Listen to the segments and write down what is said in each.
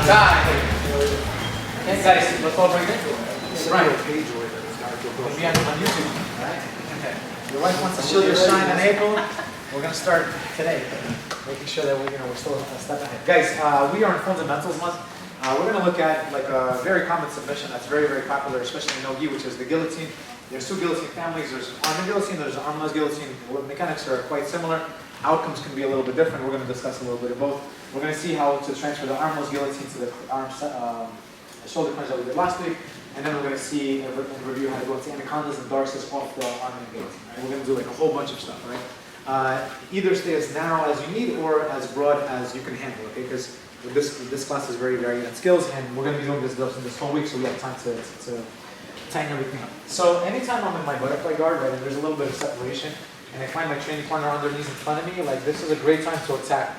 Okay, guys, let's all bring it. Right. We'll be on YouTube. Right? Okay. Your wife wants to shield your shine in April. We're going to start today, making sure that we're still a step ahead. Guys, we are in Fundamentals month. We're going to look at like a very common submission that's very, very popular, especially in no-gi, which is the guillotine. There's two guillotine families. There's arm guillotine, there's armless guillotine. The mechanics are quite similar. Outcomes can be a little bit different. We're going to discuss a little bit of both. We're going to see how to transfer the armless guillotine to the shoulder crunch that we did last week. And then we're going to see and review how to go into anacondas and darces off the arm and guillotine. Right? We're going to do like a whole bunch of stuff, right? Either stay as narrow as you need or as broad as you can handle, okay? Because this class is very varied in skills, and we're going to be doing this whole week, so we have time to tighten everything up. So anytime I'm in my butterfly guard, right, and there's a little bit of separation, and I find my training partner underneath in front of me, like this is a great time to attack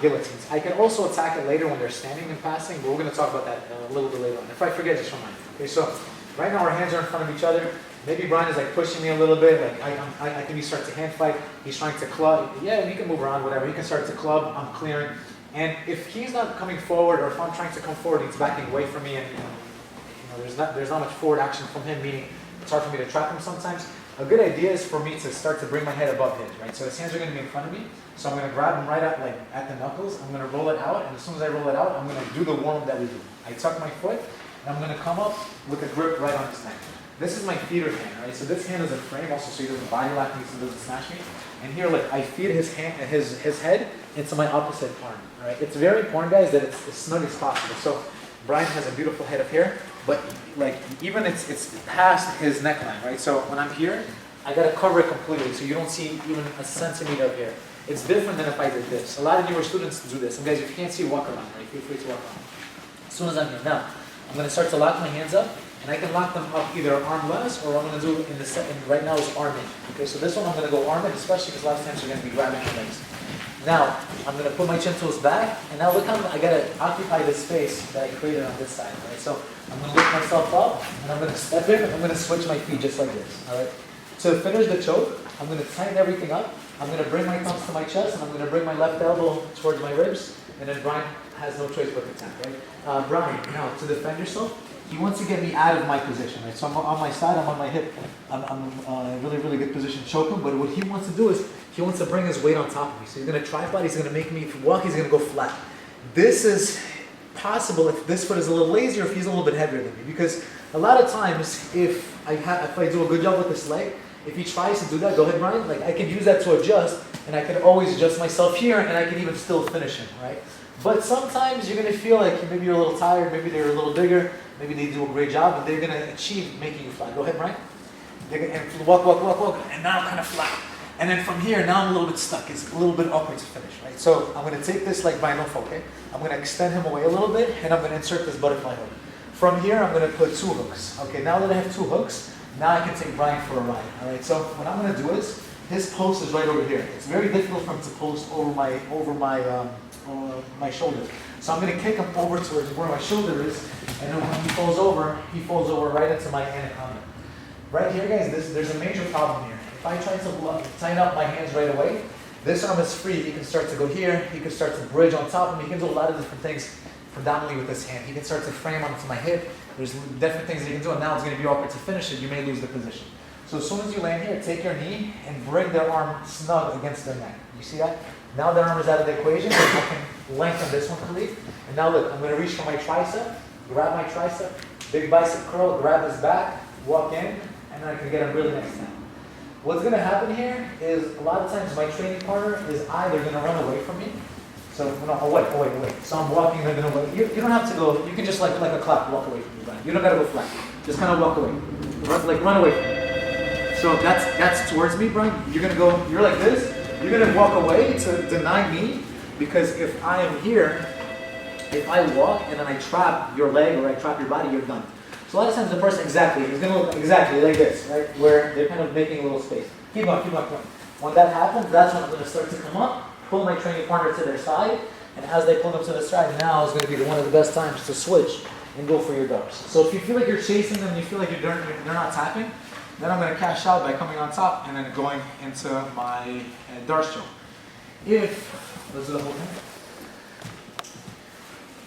guillotines. I can also attack it later when they're standing and passing, but we're going to talk about that a little bit later on. If I forget, just remind me. Okay, so right now our hands are in front of each other. Maybe Brian is like pushing me a little bit, like I can start to hand fight. He's trying to club. Yeah, he can move around, whatever. He can start to club. I'm clearing. And if he's not coming forward, or if I'm trying to come forward, he's backing away from me, and there's not much forward action from him, meaning it's hard for me to trap him sometimes. A good idea is for me to start to bring my head above his, right? So his hands are going to be in front of me. So I'm going to grab him right at the knuckles. I'm going to roll it out, and as soon as I roll it out, I'm going to do the warm-up that we do. I tuck my foot, and I'm going to come up with a grip right on his neck. This is my feeder hand, right? So this hand is a frame also, so he doesn't body lock me, so he doesn't smash me. And here, like, I feed his head into my opposite arm, right? It's very important, guys, that it's as snug as possible. So Brian has a beautiful head up here, but like even it's past his neckline, right? So when I'm here, I gotta cover it completely, so you don't see even a centimeter of hair. It's different than if I did this. A lot of newer students do this, and guys, if you can't see, walk around, right? Feel free to walk around. As soon as I'm here, now I'm gonna start to lock my hands up. And I can lock them up either armless, or I'm going to do in the second, right now is arm in. Okay, so this one I'm going to go arm in, especially because a lot of times you're going to be grabbing your legs. Now, I'm going to put my chin toes back, and now look how I got to occupy the space that I created on this side, right? So I'm going to lift myself up, and I'm going to step in, and I'm going to switch my feet just like this, all right? To finish the choke, I'm going to tighten everything up. I'm going to bring my thumbs to my chest, and I'm going to bring my left elbow towards my ribs, and then Brian has no choice but to tap, right? Brian, now to defend yourself, he wants to get me out of my position, right? So I'm on my side, I'm on my hip. I'm in a really, really good position, choke him. But what he wants to do is, he wants to bring his weight on top of me. So he's going to tripod, he's going to make me, if he walk, he's going to go flat. This is possible if this foot is a little lazy or if he's a little bit heavier than me. Because a lot of times, if I do a good job with this leg, if he tries to do that, go ahead, Brian, like I can use that to adjust, and I can always adjust myself here, and I can even still finish him, right? But sometimes you're going to feel like maybe you're a little tired, maybe they're a little bigger, maybe they do a great job, and they're going to achieve making you flat. Go ahead, Brian. They're going to walk, and now I'm kind of flat. And then from here, now I'm a little bit stuck. It's a little bit awkward to finish, right? So I'm going to take this like Brian Loaf, okay? I'm going to extend him away a little bit, and I'm going to insert this butterfly hook. From here, I'm going to put two hooks. Okay, now that I have two hooks, now I can take Brian for a ride, all right? So what I'm going to do is, his post is right over here. It's very difficult for him to post over my shoulder. So I'm going to kick him over towards where my shoulder is, and then when he falls over right into my anaconda. Right here, guys, there's a major problem here. If I try to tighten up my hands right away, this arm is free. He can start to go here. He can start to bridge on top of me. He can do a lot of different things, predominantly with this hand. He can start to frame onto my hip. There's different things that he can do, and now it's going to be awkward to finish it. You may lose the position. So as soon as you land here, take your knee and bring their arm snug against their neck. You see that? Now their arm is out of the equation, and I can lengthen this one, Khalid. And now look, I'm going to reach for my tricep, grab my tricep, big bicep curl, grab his back, walk in, and then I can get him really nice down. What's going to happen here is a lot of times my training partner is either going to run away from me. So, no, away. So I'm walking, they're going to away. You don't have to go, you can just like a clap, walk away from me, Brian. You don't got to go flat. Just kind of walk away. Run away from me. So that's towards me, Brian. You're going to go, you're like this. You're going to walk away to deny me, because if I am here, if I walk and then I trap your leg or I trap your body, you're done. So a lot of times the person, he's going to look exactly like this, right? Where they're kind of making a little space. Keep on. When that happens, that's when I'm going to start to come up, pull my training partner to their side, and as they pull them to the side, now is going to be one of the best times to switch and go for your darts. So if you feel like you're chasing them, you feel like they're not tapping, then I'm going to cash out by coming on top and then going into my dart stroke. Let's do the whole thing.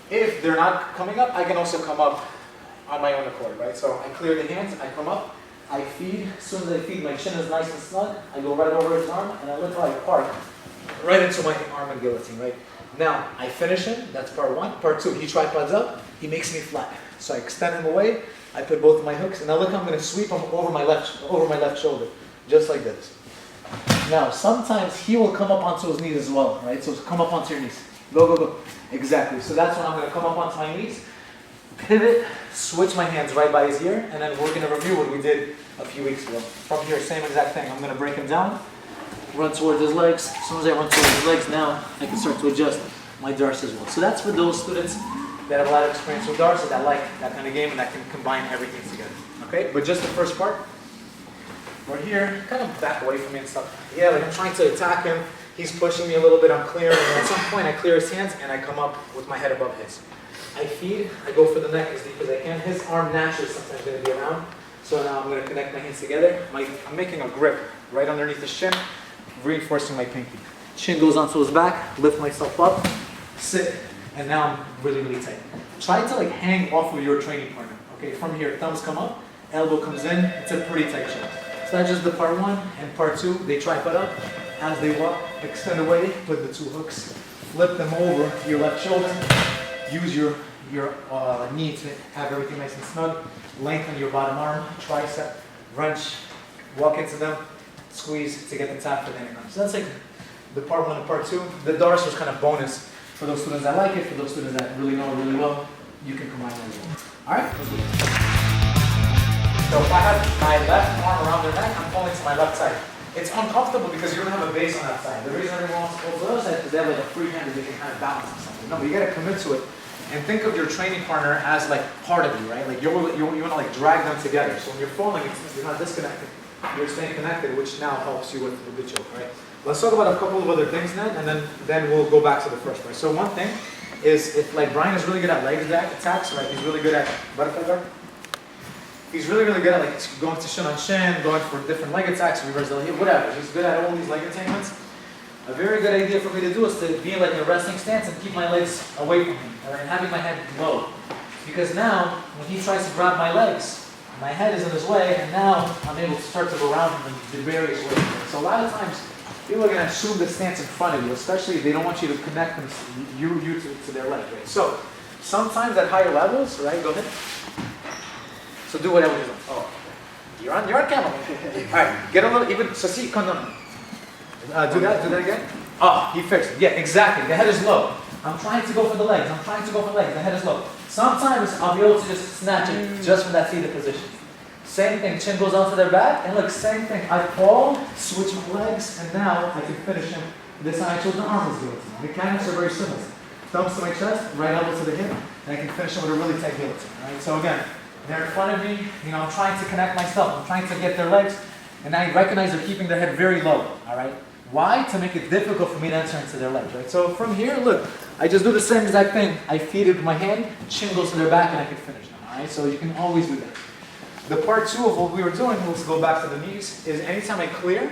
If they're not coming up, I can also come up on my own accord, right? So I clear the hands, I come up, I feed. As soon as I feed, my chin is nice and snug. I go right over his arm, and I lift like park right into my arm and guillotine, right? Now, I finish him, that's part one. Part two, he tripods up, he makes me flat. So I extend him away, I put both of my hooks, and now look, I'm gonna sweep him over my left shoulder, just like this. Now, sometimes he will come up onto his knees as well, right? So come up onto your knees. Go, go, go. Exactly. So that's when I'm gonna come up onto my knees, pivot, switch my hands right by his ear, and then we're gonna review what we did a few weeks ago. From here, same exact thing. I'm gonna break him down, run towards his legs. As soon as I run towards his legs, now I can start to adjust my darts as well. So that's for those students that have a lot of experience with darts, that like that kind of game and that can combine everything together. Okay, but just the first part. We're here, kind of back away from me and stuff. Yeah, like I'm trying to attack him. He's pushing me a little bit, I'm clearing, and at some point I clear his hands and I come up with my head above his. I feed, I go for the neck as deep as I can. His arm naturally is sometimes going to be around. So now I'm going to connect my hands together. I'm making a grip right underneath the shin, reinforcing my pinky. Chin goes onto his back, lift myself up, sit, and now I'm really, really tight. Try to like hang off of your training partner. Okay, from here, thumbs come up, elbow comes in, it's a pretty tight chin. So that's just the part one, and part two, they tripod up. As they walk, extend away, put the two hooks, flip them over to your left shoulder, use your knee to have everything nice and snug, lengthen your bottom arm, tricep, wrench, walk into them, squeeze to get them tapped for the intercom. So that's like the part one and part two. The darts was kind of bonus for those students that like it, for those students that really know it really well, you can combine them as well. All right, let's do it. So if I have my left arm around their neck, I'm pulling to my left side. It's uncomfortable because you don't have a base on that side. The reason everyone wants to pull to the other side is because they have like a free hand that they can kind of balance or something. No, but you got to commit to it and think of your training partner as like part of you, right? Like you want to like drag them together. So when you're falling, you're not disconnected. You're staying connected, which now helps you with the choke, right? Let's talk about a couple of other things then, and then we'll go back to the first part. So one thing is, if like Brian is really good at leg attacks, right? He's really good at butterfly guard. He's really, really good at like going to shin on shin, going for different leg attacks, reverse the heel, whatever. He's good at all these leg entanglements. A very good idea for me to do is to be like in a resting stance and keep my legs away from him, and having my head low. Because now, when he tries to grab my legs, my head is in his way, and now I'm able to start to go around him in various ways. So a lot of times, people are going to assume the stance in front of you, especially if they don't want you to connect them, you to their leg, right? So sometimes at higher levels, right? Go ahead. So do whatever you want. Oh, you're on camera. All right, get a little even. So see, come on. Do that again. Oh, he fixed it. Yeah, exactly. The head is low. I'm trying to go for the legs. The head is low. Sometimes I'll be able to just snatch it just from that seated position. Same thing. Chin goes onto their back, and look, same thing. I fall, switch my legs, and now I can finish him. This time I chose the armless guillotine. The mechanics are very similar. Thumbs to my chest, right elbow to the hip, and I can finish him with a really tight guillotine. Right. So again. They're in front of me, I'm trying to connect myself, I'm trying to get their legs, and I recognize they're keeping their head very low, all right? Why? To make it difficult for me to enter into their legs, right? So from here, look, I just do the same exact thing. I feed it with my hand, chin goes to their back, and I can finish them, all right? So you can always do that. The part two of what we were doing, let's go back to the knees, is anytime I clear,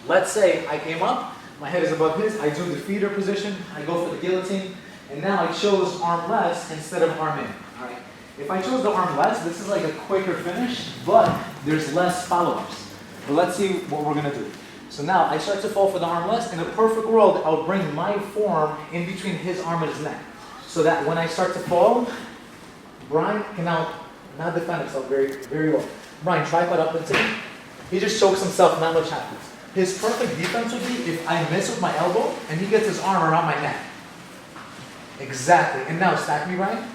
let's say I came up, my head is above his, I do the feeder position, I go for the guillotine, and now I chose arm less instead of arm in, all right? If I chose the arm less, this is like a quicker finish, but there's less follow-ups. But let's see what we're gonna do. So now I start to fall for the arm less. In a perfect world, I would bring my forearm in between his arm and his neck. So that when I start to fall, Brian can now defend himself very, very well. Brian, tripod up into him. He just chokes himself, not much happens. His perfect defense would be if I miss with my elbow and he gets his arm around my neck. Exactly. And now stack me, Brian.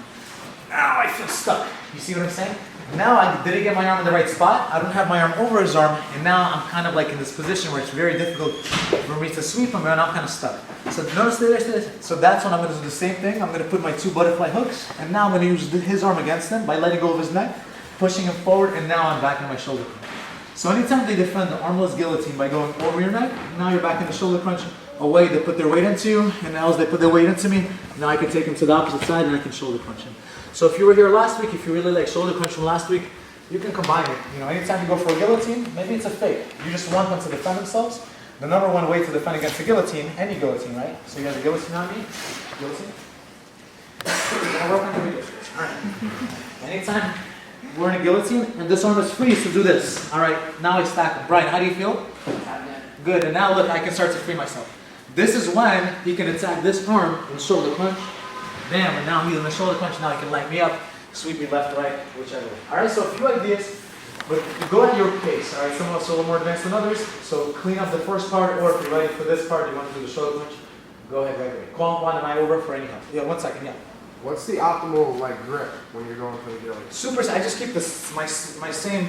Now I feel stuck. You see what I'm saying? Now I didn't get my arm in the right spot. I don't have my arm over his arm, and now I'm kind of like in this position where it's very difficult for me to sweep him, and I'm kind of stuck. So notice this. So that's when I'm going to do the same thing. I'm going to put my two butterfly hooks, and now I'm going to use his arm against him by letting go of his neck, pushing him forward, and now I'm back in my shoulder crunch. So anytime they defend the armless guillotine by going over your neck, now you're back in the shoulder crunch. Away, they put their weight into you, and now as they put their weight into me, now I can take him to the opposite side, and I can shoulder crunch him. So if you were here last week, if you really like shoulder crunch from last week, you can combine it. Anytime you go for a guillotine, maybe it's a fake. You just want them to defend themselves. The number one way to defend against a guillotine, any guillotine, right? So you have a guillotine on me, guillotine. We're gonna work on the videos. All right. Anytime we're in a guillotine and this arm is free, so do this. All right. Now I stack them. Brian, how do you feel? Good. And now look, I can start to free myself. This is when he can attack this arm and shoulder crunch. Bam. And now he's in the shoulder crunch. Now he can light me up, sweep me left, right, whichever way. All right. So a few ideas. But go at your pace, all right? Some of us are a little more advanced than others, so clean up the first part, or if you're ready for this part, you want to do the shoulder crunch, go ahead right away. Call Juan and I over for any help. Yeah, 1 second, yeah. What's the optimal like grip when you're going for the guillotine? Super, I just keep this, my same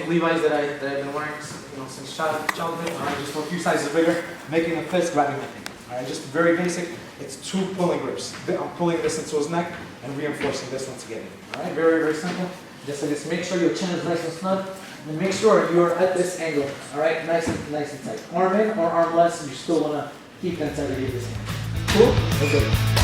Levi's that I've been wearing, since childhood. All right, just a few sizes bigger, making a fist, grabbing my thing. All right, just very basic. It's 2 pulling grips. I'm pulling this into his neck and reinforcing this one together. All right, very, very simple. Just like this, make sure your chin is nice and snug, and make sure you're at this angle, all right? Nice and tight. Arm in or arm less, and you still want to keep the integrity of this hand. Cool? Okay.